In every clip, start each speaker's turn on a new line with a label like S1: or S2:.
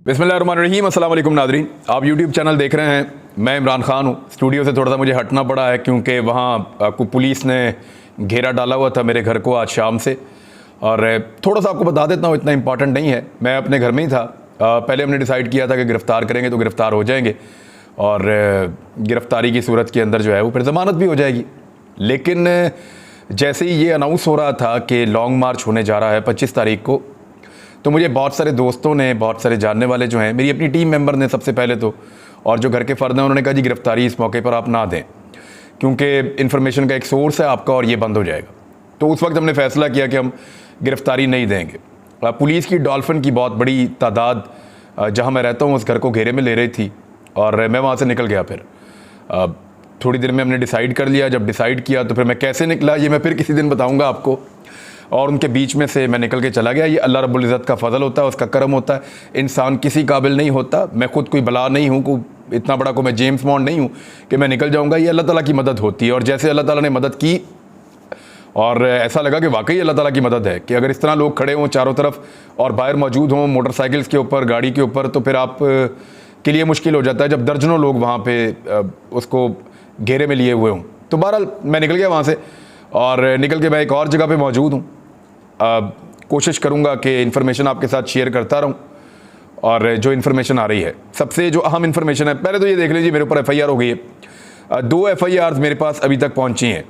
S1: बिस्मिल्लाहिर्रहमानिर्रहीम, अस्सलाम वालेकुम नाज़रीन। आप यूट्यूब चैनल देख रहे हैं। मैं इमरान खान हूँ। स्टूडियो से थोड़ा सा मुझे हटना पड़ा है क्योंकि वहाँ आपको पुलिस ने घेरा डाला हुआ था मेरे घर को आज शाम से। और थोड़ा सा आपको बता देता हूँ, इतना इंपॉर्टेंट नहीं है, मैं अपने घर में ही था। पहले हमने डिसाइड किया था कि गिरफ़्तार करेंगे तो गिरफ़्तार हो जाएंगे और गिरफ़्तारी की सूरत के अंदर जो है वो फिर ज़मानत भी हो जाएगी। लेकिन जैसे ही ये अनाउंस हो रहा था कि लॉन्ग मार्च होने जा रहा है 25 तारीख को, तो मुझे बहुत सारे दोस्तों ने, बहुत सारे जानने वाले जो हैं, मेरी अपनी टीम मेंबर ने सबसे पहले तो, और जो घर के फ़र्द हैं, उन्होंने कहा जी गिरफ़्तारी इस मौके पर आप ना दें क्योंकि इन्फॉर्मेशन का एक सोर्स है आपका और ये बंद हो जाएगा। तो उस वक्त हमने फ़ैसला किया कि हम गिरफ़्तारी नहीं देंगे। पुलिस की डॉल्फिन की बहुत बड़ी तादाद जहाँ मैं रहता हूँ उस घर को घेरे में ले रही थी और मैं वहाँ से निकल गया। फिर थोड़ी देर में हमने डिसाइड कर लिया। जब डिसाइड किया तो फिर मैं कैसे निकला ये मैं फिर किसी दिन बताऊँगा आपको। और उनके बीच में से मैं निकल के चला गया। ये अल्लाह रब्बुल इज़्ज़त का फ़ज़ल होता है, उसका करम होता है। इंसान किसी काबिल नहीं होता। मैं ख़ुद कोई बला नहीं हूँ, कोई इतना बड़ा मैं जेम्स बॉन्ड नहीं हूँ कि मैं निकल जाऊँगा। ये अल्लाह ताला की मदद होती है। और जैसे अल्लाह ताला ने मदद की और ऐसा लगा कि वाकई अल्लाह ताला की मदद है कि अगर इस तरह लोग खड़े हों चारों तरफ और बाहर मौजूद हों मोटरसाइकिल्स के ऊपर, गाड़ी के ऊपर, तो फिर आप के लिए मुश्किल हो जाता है जब दर्जनों लोग वहाँ पे उसको घेरे में लिए हुए हों। तो बहरहाल मैं निकल गया वहाँ से और निकल के मैं एक और जगह पे मौजूद हूँ। कोशिश करूँगा कि इन्फॉर्मेशन आपके साथ शेयर करता रहूँ। और जो इन्फॉर्मेशन आ रही है, सबसे जो अहम इन्फॉर्मेशन है, पहले तो ये देख लीजिए मेरे ऊपर FIR हो गई है। 2 FIRs मेरे पास अभी तक पहुँची हैं।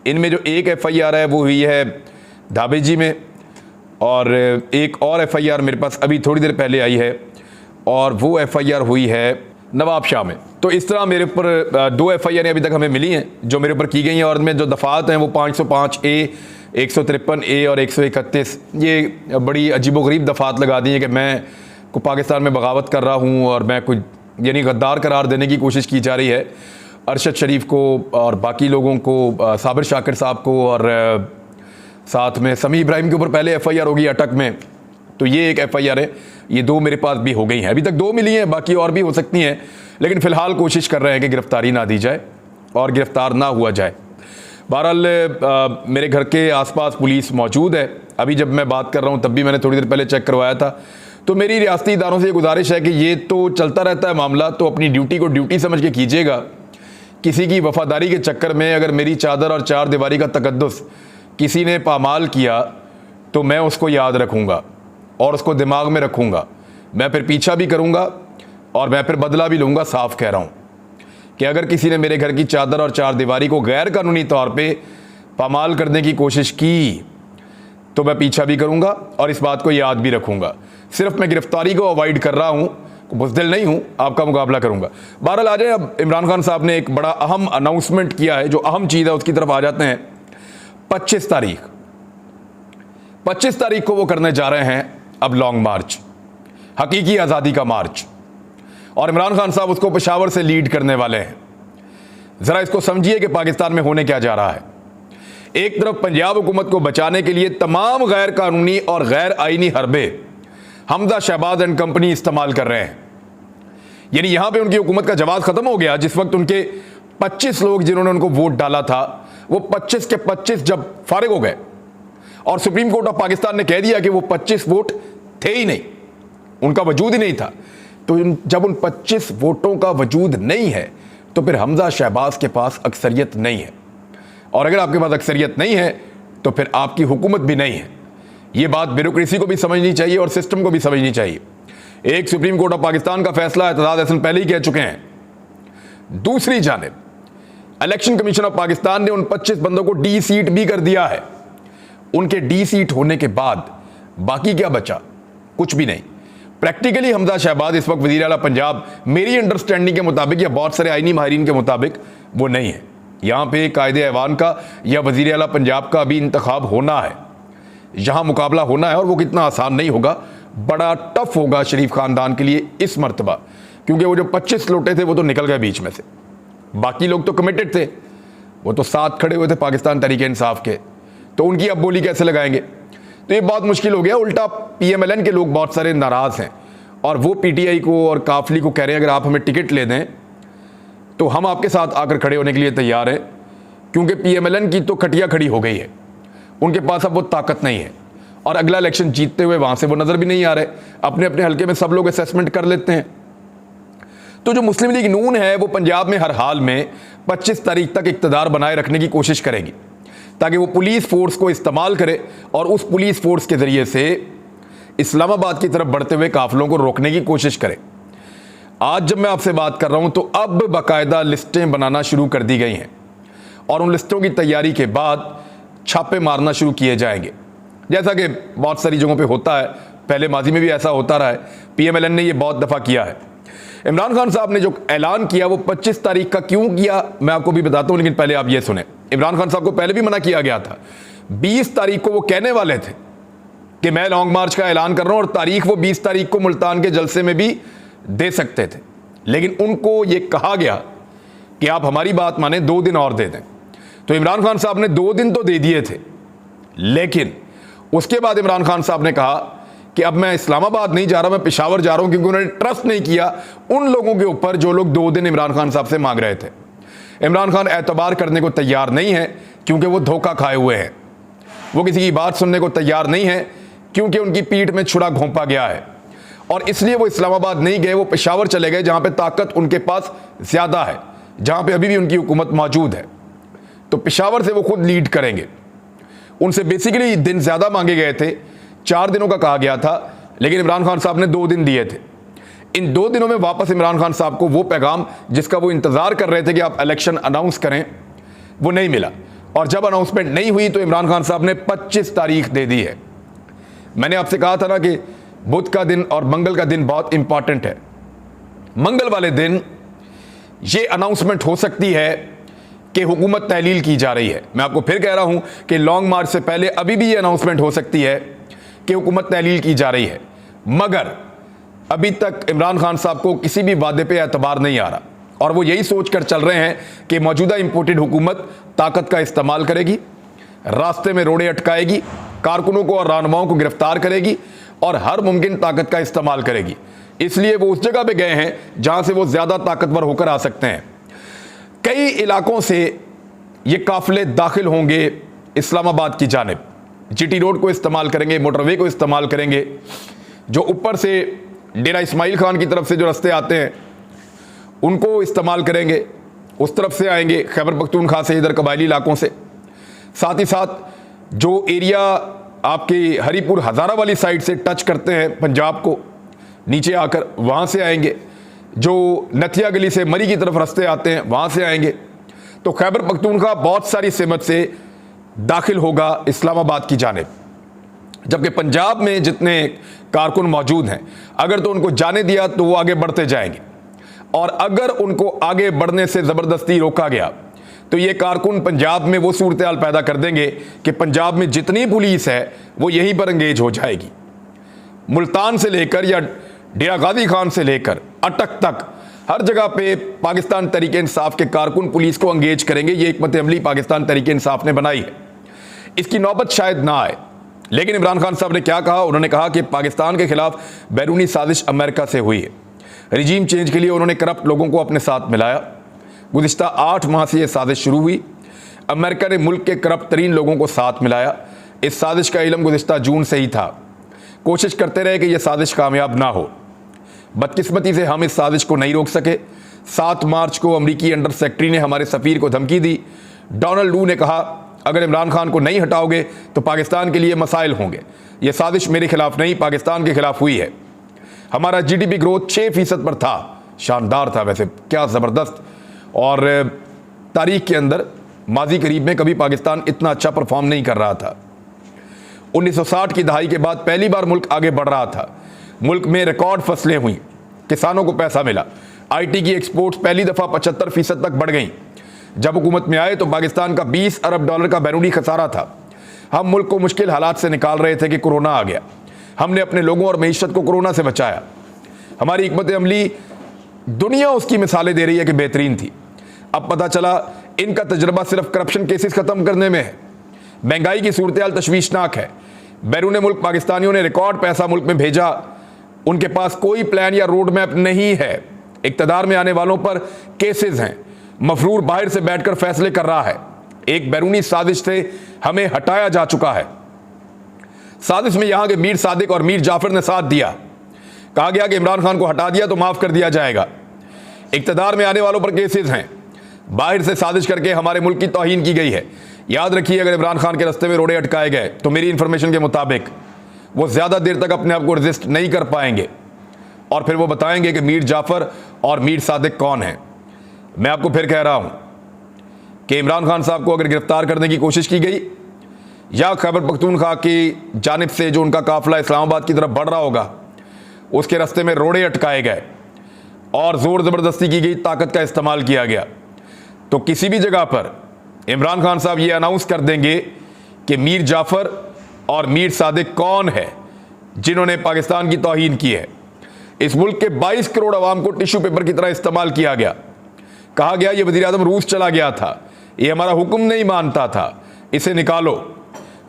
S1: इनमें जो एक FIR है वो हुई है धाबेजी में और एक और FIR मेरे पास अभी थोड़ी देर पहले आई है और वो FIR हुई है नवाबशाह में। तो इस तरह मेरे ऊपर 2 FIR अभी तक हमें मिली हैं जो मेरे ऊपर की गई हैं और इनमें जो दफ़ात हैं वो 505A, 153A और 131। ये बड़ी अजीबोगरीब दफ़ात लगा दी हैं कि मैं को पाकिस्तान में बगावत कर रहा हूँ और मैं कुछ यानी गद्दार करार देने की कोशिश की जा रही है अरशद शरीफ को और बाकी लोगों को, साबिर शाकिर साहब को, और साथ में समी इब्राहिम के ऊपर पहले FIR होगी अटक में। तो ये एक FIR है। ये 2 मेरे पास भी हो गई हैं। अभी तक 2 मिली हैं, बाकी और भी हो सकती हैं, लेकिन फ़िलहाल कोशिश कर रहे हैं कि गिरफ़्तारी ना दी जाए और गिरफ़्तार ना हुआ जाए। बहरहाल मेरे घर के आसपास पुलिस मौजूद है। अभी जब मैं बात कर रहा हूँ तब भी मैंने थोड़ी देर पहले चेक करवाया था। तो मेरी रियासती इदारों से ये गुजारिश है कि ये तो चलता रहता है मामला, तो अपनी ड्यूटी को ड्यूटी समझ के कीजिएगा। किसी की वफ़ादारी के चक्कर में अगर मेरी चादर और चार दीवारी का तकद्दुस किसी ने पामाल किया तो मैं उसको याद रखूँगा और उसको दिमाग में रखूँगा। मैं फिर पीछा भी करूँगा और मैं फिर बदला भी लूँगा। साफ़ कह रहा हूँ कि अगर किसी ने मेरे घर की चादर और चार दीवारी को गैर कानूनी तौर पे पामाल करने की कोशिश की तो मैं पीछा भी करूँगा और इस बात को याद भी रखूँगा। सिर्फ मैं गिरफ़्तारी को अवॉइड कर रहा हूँ, बुज़दिल नहीं हूँ, आपका मुकाबला करूँगा। बहरहाल आ जाए, अब इमरान खान साहब ने एक बड़ा अहम अनाउंसमेंट किया है। जो अहम चीज़ है उसकी तरफ आ जाते हैं। 25 तारीख को वो करने जा रहे हैं अब लॉन्ग मार्च, हकीकी आज़ादी का मार्च, और इमरान खान साहब उसको पेशावर से लीड करने वाले हैं। ज़रा इसको समझिए कि पाकिस्तान में होने क्या जा रहा है। एक तरफ पंजाब हुकूमत को बचाने के लिए तमाम गैर कानूनी और गैर आईनी हरबे हमजा शहबाज एंड कंपनी इस्तेमाल कर रहे हैं। यानी यहां पे उनकी हुकूमत का जवाब खत्म हो गया। जिस वक्त उनके 25 लोग जिन्होंने उनको वोट डाला था वो 25 के 25 जब फारिग हो गए और सुप्रीम कोर्ट ऑफ पाकिस्तान ने कह दिया कि वो 25 वोट थे ही नहीं, उनका वजूद ही नहीं था। तो जब उन 25 वोटों का वजूद नहीं है तो फिर हमजा शहबाज के पास अक्सरियत नहीं है, और अगर आपके पास अक्सरियत नहीं है तो फिर आपकी हुकूमत भी नहीं है। ये बात ब्यूरोक्रेसी को भी समझनी चाहिए और सिस्टम को भी समझनी चाहिए। एक सुप्रीम कोर्ट ऑफ पाकिस्तान का फैसला एतजाज हसन पहले ही कह चुके हैं। दूसरी जानिब इलेक्शन कमीशन ऑफ पाकिस्तान ने उन 25 बंदों को डी सीट भी कर दिया है। उनके डी सीट होने के बाद बाकी क्या बचा? कुछ भी नहीं। प्रैक्टिकली हमजा शहबाज इस वक्त वज़ीर आला पंजाब, मेरी अंडरस्टैंडिंग के मुताबिक या बहुत सारे आईनी माहिरीन के मुताबिक, वो नहीं है। यहाँ पे कायदे ऐवान का या वज़ीर आला पंजाब का अभी इंतखाब होना है, यहाँ मुकाबला होना है, और वो कितना आसान नहीं होगा, बड़ा टफ होगा शरीफ ख़ानदान के लिए इस मरतबा, क्योंकि वो जो 25 लोटे थे वो तो निकल गए बीच में से। बाकी लोग तो कमिटेड थे, वो तो साथ खड़े हुए थे पाकिस्तान तहरीक इंसाफ के, तो उनकी अब बोली कैसे लगाएंगे? तो ये बहुत मुश्किल हो गया। उल्टा PMLN के लोग बहुत सारे नाराज़ हैं और वो PTI को और काफली को कह रहे हैं अगर आप हमें टिकट ले दें तो हम आपके साथ आकर खड़े होने के लिए तैयार हैं, क्योंकि PMLN की तो खटिया खड़ी हो गई है, उनके पास अब वो ताकत नहीं है। और अगला इलेक्शन जीतते हुए वहां से वो नजर भी नहीं आ रहे। अपने अपने हल्के में सब लोग असेसमेंट कर लेते हैं। तो जो मुस्लिम लीग नून है वो पंजाब में हर हाल में 25 तारीख तक इक़्तिदार बनाए रखने की कोशिश करेगी, ताकि वो पुलिस फोर्स को इस्तेमाल करे और उस पुलिस फोर्स के जरिए से इस्लामाबाद की तरफ बढ़ते हुए काफिलों को रोकने की कोशिश करे। आज जब मैं आपसे बात कर रहा हूं तो अब बाकायदा लिस्टें बनाना शुरू कर दी गई हैं और उन लिस्टों की तैयारी के बाद छापे मारना शुरू किए जाएंगे, जैसा कि बहुत सारी जगहों पे होता है। पहले माजी में भी ऐसा होता रहा है, PMLN ने ये बहुत दफ़ा किया है। इमरान खान साहब ने जो ऐलान किया वो 25 तारीख का क्यों किया मैं आपको भी बताता हूं, लेकिन पहले आप ये सुने। इमरान खान साहब को पहले भी मना किया गया था। 20 तारीख को वो कहने वाले थे कि मैं लॉन्ग मार्च का ऐलान कर रहा हूं और तारीख वो 20 तारीख को मुल्तान के जलसे में भी दे सकते थे, लेकिन उनको ये कहा गया कि आप हमारी बात माने 2 दिन और दे दें। तो इमरान खान साहब ने 2 दिन तो दे दिए थे, लेकिन उसके बाद इमरान खान साहब ने कहा कि अब मैं इस्लामाबाद नहीं जा रहा, मैं पेशावर जा रहा हूं, क्योंकि उन्होंने ट्रस्ट नहीं किया उन लोगों के ऊपर जो लोग 2 दिन इमरान खान साहब से मांग रहे थे। इमरान खान एतबार करने को तैयार नहीं है क्योंकि वो धोखा खाए हुए हैं। वो किसी की बात सुनने को तैयार नहीं है क्योंकि उनकी पीठ में छुरा घोंपा गया है, और इसलिए वो इस्लामाबाद नहीं गए, वो पेशावर चले गए, जहां पे ताकत उनके पास ज्यादा है, जहां पे अभी भी उनकी हुकूमत मौजूद है। तो पेशावर से वो खुद लीड करेंगे। उनसे बेसिकली दिन ज्यादा मांगे गए थे, 4 दिनों का कहा गया था, लेकिन इमरान खान साहब ने 2 दिन दिए थे। इन 2 दिनों में वापस इमरान खान साहब को वो पैगाम जिसका वो इंतजार कर रहे थे कि आप इलेक्शन अनाउंस करें, वो नहीं मिला, और जब अनाउंसमेंट नहीं हुई तो इमरान खान साहब ने 25 तारीख दे दी है। मैंने आपसे कहा था ना कि बुध का दिन और मंगल का दिन बहुत इंपॉर्टेंट है। मंगल वाले दिन ये अनाउंसमेंट हो सकती है कि हुकूमत तहलील की जा रही है। मैं आपको फिर कह रहा हूं कि लॉन्ग मार्च से पहले अभी भी ये अनाउंसमेंट हो सकती है कि हुकूमत तहलील की जा रही है, मगर अभी तक इमरान खान साहब को किसी भी वादे पे एतबार नहीं आ रहा, और वो यही सोच कर चल रहे हैं कि मौजूदा इंपोर्टेड हुकूमत ताकत का इस्तेमाल करेगी, रास्ते में रोड़े अटकाएगी, कारकुनों को और रहनुमाओं को गिरफ्तार करेगी और हर मुमकिन ताकत का इस्तेमाल करेगी। इसलिए वो उस जगह पे गए हैं जहां से वो ज्यादा ताकतवर होकर आ सकते हैं। कई इलाकों से ये काफिले दाखिल होंगे इस्लामाबाद की जानिब, GT रोड को इस्तेमाल करेंगे, मोटरवे को इस्तेमाल करेंगे, जो ऊपर से डेरा इस्माइल खान की तरफ से जो रास्ते आते हैं उनको इस्तेमाल करेंगे, उस तरफ से आएंगे खैबर पख्तूनख्वा से, इधर कबायली इलाकों से। साथ ही साथ जो एरिया आपके हरीपुर हज़ारा वाली साइड से टच करते हैं पंजाब को, नीचे आकर वहाँ से आएंगे। जो नथिया गली से मरी की तरफ रास्ते आते हैं वहाँ से आएंगे। तो खैबर पख्तूनख्वा बहुत सारी सिमत से दाखिल होगा इस्लामाबाद की जानिब, जबकि पंजाब में जितने कारकुन मौजूद हैं अगर तो उनको जाने दिया तो वो आगे बढ़ते जाएंगे, और अगर उनको आगे बढ़ने से ज़बरदस्ती रोका गया तो ये कारकुन पंजाब में वो सूरत हाल पैदा कर देंगे कि पंजाब में जितनी पुलिस है वो यहीं पर अंगेज हो जाएगी। मुल्तान से लेकर या डेरा गाजी खान से लेकर अटक तक हर जगह पे पाकिस्तान तहरीक इंसाफ के कारकुन पुलिस को अंगेज करेंगे। ये हिकमत अमली पाकिस्तान तहरीक इंसाफ ने बनाई है। इसकी नौबत शायद ना आए, लेकिन इमरान खान साहब ने क्या कहा, उन्होंने कहा कि पाकिस्तान के खिलाफ बैरूनी साजिश अमेरिका से हुई है। रिजीम चेंज के लिए उन्होंने करप्ट लोगों को अपने साथ मिलाया। गुज़िश्ता 8 माह से यह साजिश शुरू हुई। अमेरिका ने मुल्क के करप्ट तरीन लोगों को साथ मिलाया। इस साजिश का इल्म गुज़िश्ता जून से ही था। कोशिश करते रहे कि यह साजिश कामयाब ना हो। बदकिस्मती से हम इस साजिश को नहीं रोक सके। 7 मार्च को अमरीकी अंडर सेक्रेटरी ने हमारे सफ़ीर को धमकी दी। डोनाल्ड लू ने कहा अगर इमरान खान को नहीं हटाओगे तो पाकिस्तान के लिए मसाइल होंगे। यह साजिश मेरे खिलाफ नहीं, पाकिस्तान के खिलाफ हुई है। हमारा GDP ग्रोथ 6% पर था, शानदार था वैसे, क्या ज़बरदस्त। और तारीख के अंदर माजी करीब में कभी पाकिस्तान इतना अच्छा परफॉर्म नहीं कर रहा था। 1960 की दहाई के बाद पहली बार मुल्क आगे बढ़ रहा था। मुल्क में रिकॉर्ड फसलें हुई, किसानों को पैसा मिला। IT की एक्सपोर्ट्स पहली दफ़ा 75% तक बढ़ गई। जब हुकूमत में आए तो पाकिस्तान का $20 अरब का बैरूनी खसारा था। हम मुल्क को मुश्किल हालात से निकाल रहे थे कि कोरोना आ गया। हमने अपने लोगों और मईशत को कोरोना से बचाया। हमारी हिकमत अमली दुनिया उसकी मिसालें दे रही है कि बेहतरीन थी। अब पता चला इनका तजर्बा सिर्फ करप्शन केसेस ख़त्म करने में है। महंगाई की सूरत हाल तशवीशनाक है। बैरून मुल्क पाकिस्तानियों ने रिकॉर्ड पैसा मुल्क में भेजा। उनके पास कोई प्लान या रोड मैप नहीं है। इक़्तिदार में आने वालों पर केसेस हैं। मफरूर बाहर से बैठकर फैसले कर रहा है। एक बैरूनी साजिश से हमें हटाया जा चुका है। साजिश में यहां के मीर सादिक और मीर जाफर ने साथ दिया। कहा गया कि इमरान खान को हटा दिया तो माफ कर दिया जाएगा। इक़्तिदार में आने वालों पर केसेस हैं। बाहर से साजिश करके हमारे मुल्क की तौहीन की गई है। याद रखिए, अगर इमरान खान के रास्ते में रोड़े अटकाए गए तो मेरी इंफॉर्मेशन के मुताबिक वो ज़्यादा देर तक अपने आप को रजिस्ट नहीं कर पाएंगे और फिर वो बताएंगे कि मीर जाफर और मीर सादिक कौन है। मैं आपको फिर कह रहा हूं कि इमरान खान साहब को अगर गिरफ्तार करने की कोशिश की गई या खैबर पख्तूनख्वा की जानिब से जो उनका काफिला इस्लामाबाद की तरफ बढ़ रहा होगा उसके रास्ते में रोड़े अटकाए गए और ज़ोर ज़बरदस्ती की गई, ताकत का इस्तेमाल किया गया, तो किसी भी जगह पर इमरान खान साहब ये अनाउंस कर देंगे कि मीर जाफर और मीर सादिक कौन है जिन्होंने पाकिस्तान की तौहीन की है। इस मुल्क के 22 करोड़ अवाम को टिश्यू पेपर की तरह इस्तेमाल किया गया। कहा गया ये वज़ीर आज़म रूस चला गया था, ये हमारा हुक्म नहीं मानता था, इसे निकालो।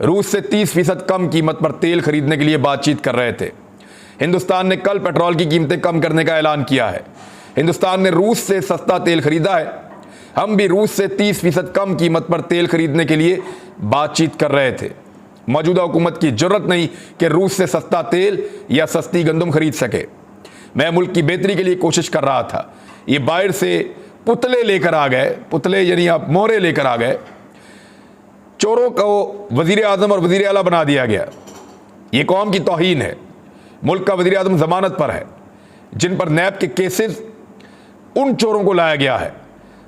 S1: रूस से 30% कम कीमत पर तेल खरीदने के लिए बातचीत कर रहे थे। हिंदुस्तान ने कल पेट्रोल की कीमतें कम करने का ऐलान किया है। हिंदुस्तान ने रूस से सस्ता तेल खरीदा है। हम भी रूस से 30% कम कीमत पर तेल खरीदने के लिए बातचीत कर रहे थे। मौजूदा हुकूमत की जरूरत नहीं कि रूस से सस्ता तेल या सस्ती गंदम खरीद सके। मैं मुल्क की बेहतरी के लिए कोशिश कर रहा था। ये बाहर से पुतले लेकर आ गए, पुतले यानी आप मोहरे लेकर आ गए। चोरों को वजीर आजम और वजीर आला बना दिया गया। ये कौम की तौहीन है। मुल्क का वजीर आजम जमानत पर है, जिन पर नैब के केसेस, उन चोरों को लाया गया है।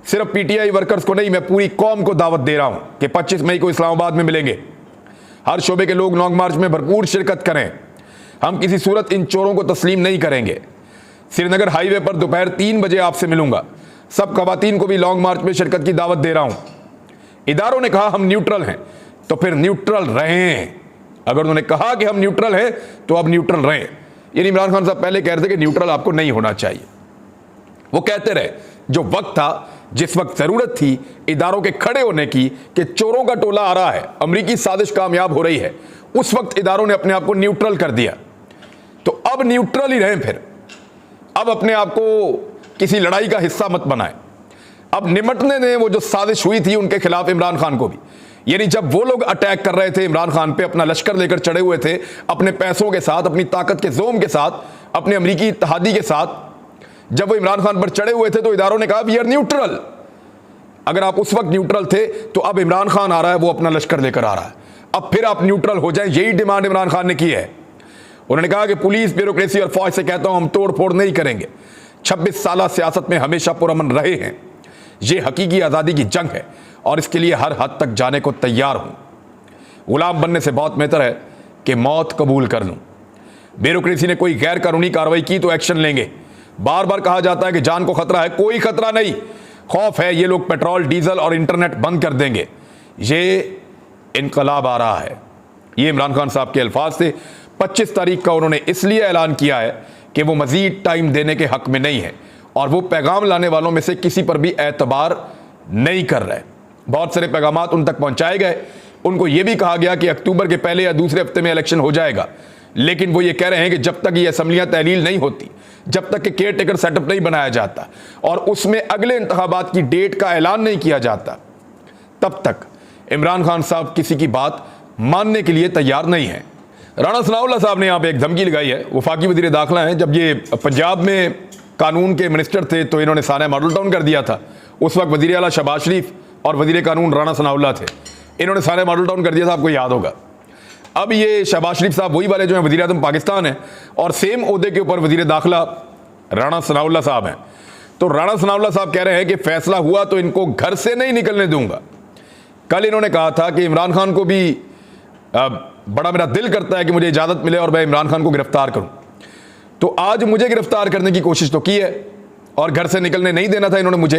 S1: सिर्फ पीटीआई वर्कर्स को नहीं, मैं पूरी कौम को दावत दे रहा हूं कि 25 मई को इस्लामाबाद में मिलेंगे। हर शोबे के लोग लॉन्ग मार्च में भरपूर शिरकत करें। हम किसी सूरत इन चोरों को तस्लीम नहीं करेंगे। श्रीनगर हाईवे पर दोपहर 3 बजे आपसे मिलूंगा। सब खवातीन को भी लॉन्ग मार्च में शिरकत की दावत दे रहा हूं। इदारों ने कहा हम न्यूट्रल हैं, तो फिर न्यूट्रल रहें। अगर उन्होंने कहा कि हम न्यूट्रल हैं तो अब न्यूट्रल रहें। यानी इमरान खान साहब पहले कह रहे थे कि न्यूट्रल आपको नहीं होना चाहिए। वो कहते रहे जो वक्त था, जिस वक्त जरूरत थी इदारों के खड़े होने की कि चोरों का टोला आ रहा है, अमरीकी साजिश कामयाब हो रही है, उस वक्त इदारों ने अपने आप को न्यूट्रल कर दिया। तो अब न्यूट्रल ही रहें। फिर अब अपने आप को किसी लड़ाई का हिस्सा मत बनाएं। अब निमटने दें वो जो साजिश हुई थी उनके खिलाफ इमरान खान को भी। यानी जब वो लोग अटैक कर रहे थे इमरान खान पे, अपना लश्कर लेकर चढ़े हुए थे, अपने पैसों के साथ, अपनी ताकत के जोम के साथ, अपने अमरीकी इत्तेहादी के साथ, जब वो इमरान खान पर चढ़े हुए थे तो इदारों ने कहा वी आर न्यूट्रल। अगर आप उस वक्त न्यूट्रल थे तो अब इमरान खान आ रहा है, वो अपना लश्कर लेकर आ रहा है, अब फिर आप न्यूट्रल हो जाएं। यही डिमांड इमरान खान ने की है। उन्होंने कहा कि पुलिस, ब्यूरोक्रेसी और फौज से कहता हूं हम तोड़ फोड़ नहीं करेंगे। 26 साल सियासत में हमेशा पुरअमन रहे हैं। ये हकीकी आज़ादी की जंग है और इसके लिए हर हद तक जाने को तैयार हूं। गुलाम बनने से बहुत बेहतर है कि मौत कबूल कर लूं। ब्यूरोक्रेसी ने कोई गैर कानूनी कार्रवाई की तो एक्शन लेंगे। बार बार कहा जाता है कि जान को खतरा है, कोई खतरा नहीं। खौफ है ये लोग पेट्रोल, डीजल और इंटरनेट बंद कर देंगे। ये इनकलाब आ रहा है। ये इमरान खान साहब के अल्फाज थे। 25 तारीख का उन्होंने इसलिए ऐलान किया है कि वो मजीद टाइम देने के हक में नहीं है और वो पैगाम लाने वालों में से किसी पर भी एतबार नहीं कर रहे। बहुत सारे पैगामात उन तक पहुंचाए गए। उनको ये भी कहा गया कि अक्टूबर के पहले या दूसरे हफ्ते में इलेक्शन हो जाएगा, लेकिन वो ये कह रहे हैं कि जब तक ये असम्बलियां तहलील नहीं होती, जब तक कि केयर टेकर सेटअप नहीं बनाया जाता और उसमें अगले इंतखाबात की डेट का ऐलान नहीं किया जाता, तब तक इमरान खान साहब किसी की बात मानने के लिए तैयार नहीं है। राणा सनाउल्लाह साहब ने यहाँ पे एक धमकी लगाई है। वफाकी वज़ीर दाखिला हैं। जब ये पंजाब में कानून के मिनिस्टर थे तो इन्होंने सारा मॉडल टाउन कर दिया था। उस वक्त वज़ीर आला शहबाज शरीफ और वज़ीर कानून राणा सनाउल्लाह थे। इन्होंने सारे मॉडल टाउन कर दिया था, आपको याद होगा। अब ये शहबाज शरीफ साहब वही वाले जो हैं वज़ीर आज़म पाकिस्तान है और सेम ओहदे के ऊपर वज़ीर दाखिला राणा सनाउल्लाह साहब हैं। तो राणा सनाउल्लाह साहब कह रहे हैं कि फैसला हुआ तो इनको घर से नहीं निकलने दूंगा। कल इन्होंने कहा था कि इमरान खान को भी बड़ा मेरा दिल करता है कि मुझे इजाज़त मिले और मैं इमरान खान को गिरफ्तार करूं। तो आज मुझे गिरफ्तार करने की कोशिश तो की है और घर से निकलने नहीं देना था इन्होंने मुझे,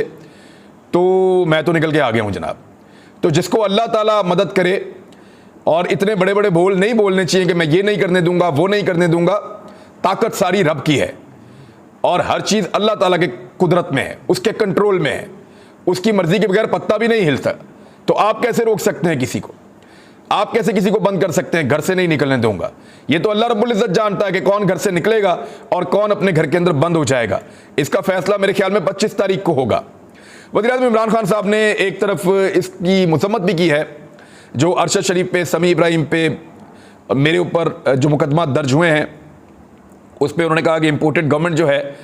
S1: तो मैं तो निकल के आ गया हूं जनाब। तो जिसको अल्लाह ताला मदद करे, और इतने बड़े बड़े बोल नहीं बोलने चाहिए कि मैं ये नहीं करने दूंगा, वो नहीं करने दूंगा। ताकत सारी रब की है और हर चीज़ अल्लाह ताला के कुदरत में है, उसके कंट्रोल में है। उसकी मर्जी के बगैर पत्ता भी नहीं हिलता। तो आप कैसे रोक सकते हैं किसी को? आप कैसे किसी को बंद कर सकते हैं घर से नहीं निकलने दूंगा? ये तो अल्लाह रब्बुल इज्जत जानता है कि कौन घर से निकलेगा और कौन अपने घर के अंदर बंद हो जाएगा। इसका फैसला मेरे ख्याल में 25 तारीख को होगा। वज़ीर आज़म इमरान खान साहब ने एक तरफ इसकी मजम्मत भी की है जो अरशद शरीफ पे, समी इब्राहिम पे मेरे ऊपर जो मुकदमा दर्ज हुए हैं उस पर उन्होंने कहा कि इम्पोर्टेड गवर्नमेंट जो है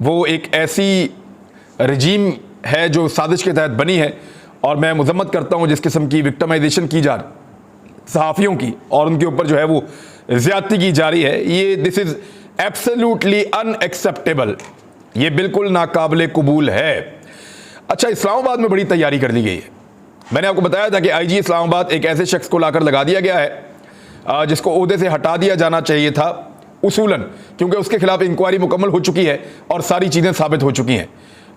S1: वो एक ऐसी रजीम है जो साजिश के तहत बनी है, और मैं मजम्मत करता हूँ जिस किस्म की विक्टिमाइजेशन की जा रही सहाफ़ियों की और उनके ऊपर जो है वो ज़्यादती की जा रही है, ये दिस इज़ एब्सोल्युटली अनएक्सेप्टेबल, ये बिल्कुल नाकाबिले कबूल है। अच्छा, इस्लामाबाद में बड़ी तैयारी कर ली गई है। मैंने आपको बताया था कि आईजी इस्लामाबाद एक ऐसे शख्स को लाकर लगा दिया गया है जिसको ओहदे से हटा दिया जाना चाहिए था उसूलन, क्योंकि उसके खिलाफ इंक्वायरी मुकम्मल हो चुकी है और सारी चीज़ें साबित हो चुकी हैं,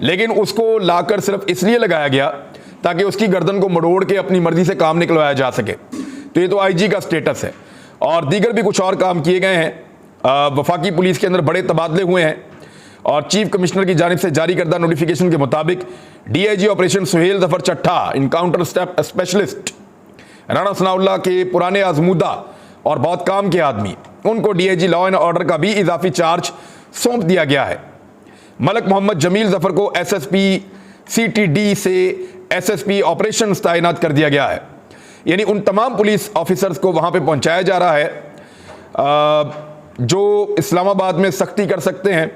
S1: लेकिन उसको लाकर सिर्फ इसलिए लगाया गया ताकि उसकी गर्दन को मरोड़ के अपनी मर्जी से काम निकलवाया जा सके। तो ये तो आईजी का स्टेटस है, और दीगर भी कुछ और काम किए गए हैं। वफाकी पुलिस के अंदर बड़े तबादले हुए हैं, और चीफ कमिश्नर की जानिब से जारी करदा नोटिफिकेशन के मुताबिक डीआईजी ऑपरेशन सुहेल जफर चट्टा, इनकाउंटर स्पेशलिस्ट राणा सनाउल्लाह के पुराने आजमूदा और बहुत काम के आदमी, उनको डीआईजी लॉ एंड ऑर्डर का भी इजाफी चार्ज सौंप दिया गया है। मलक मोहम्मद जमील जफर को एसएसपी सीटीडी से एसएसपी ऑपरेशन तैनात कर दिया गया है। यानी उन तमाम पुलिस ऑफिसर्स को वहां पे पहुंचाया जा रहा है जो इस्लामाबाद में सख्ती कर सकते हैं।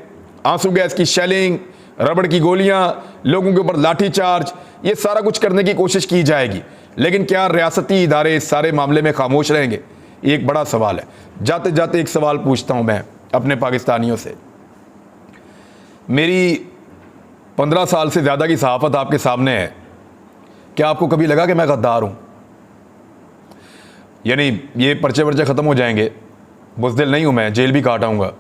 S1: आंसू गैस की शेलिंग, रबड़ की गोलियां, लोगों के ऊपर लाठी चार्ज, ये सारा कुछ करने की कोशिश की जाएगी, लेकिन क्या रियासती इदारे इस सारे मामले में खामोश रहेंगे? ये एक बड़ा सवाल है। जाते जाते एक सवाल पूछता हूं मैं अपने पाकिस्तानियों से। मेरी 15 साल से ज़्यादा की सहाफ़त आपके सामने है, क्या आपको कभी लगा कि मैं गद्दार हूं? यानी ये पर्चे वर्चे ख़त्म हो जाएंगे, बुज़दिल नहीं हूं मैं, जेल भी काट आऊँगा,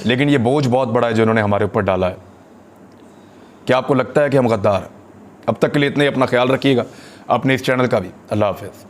S1: लेकिन ये बोझ बहुत बड़ा है जो उन्होंने हमारे ऊपर डाला है। क्या आपको लगता है कि हम गद्दार हैं? अब तक के लिए इतने, अपना ख्याल रखिएगा, अपने इस चैनल का भी। अल्लाह हाफ़िज़।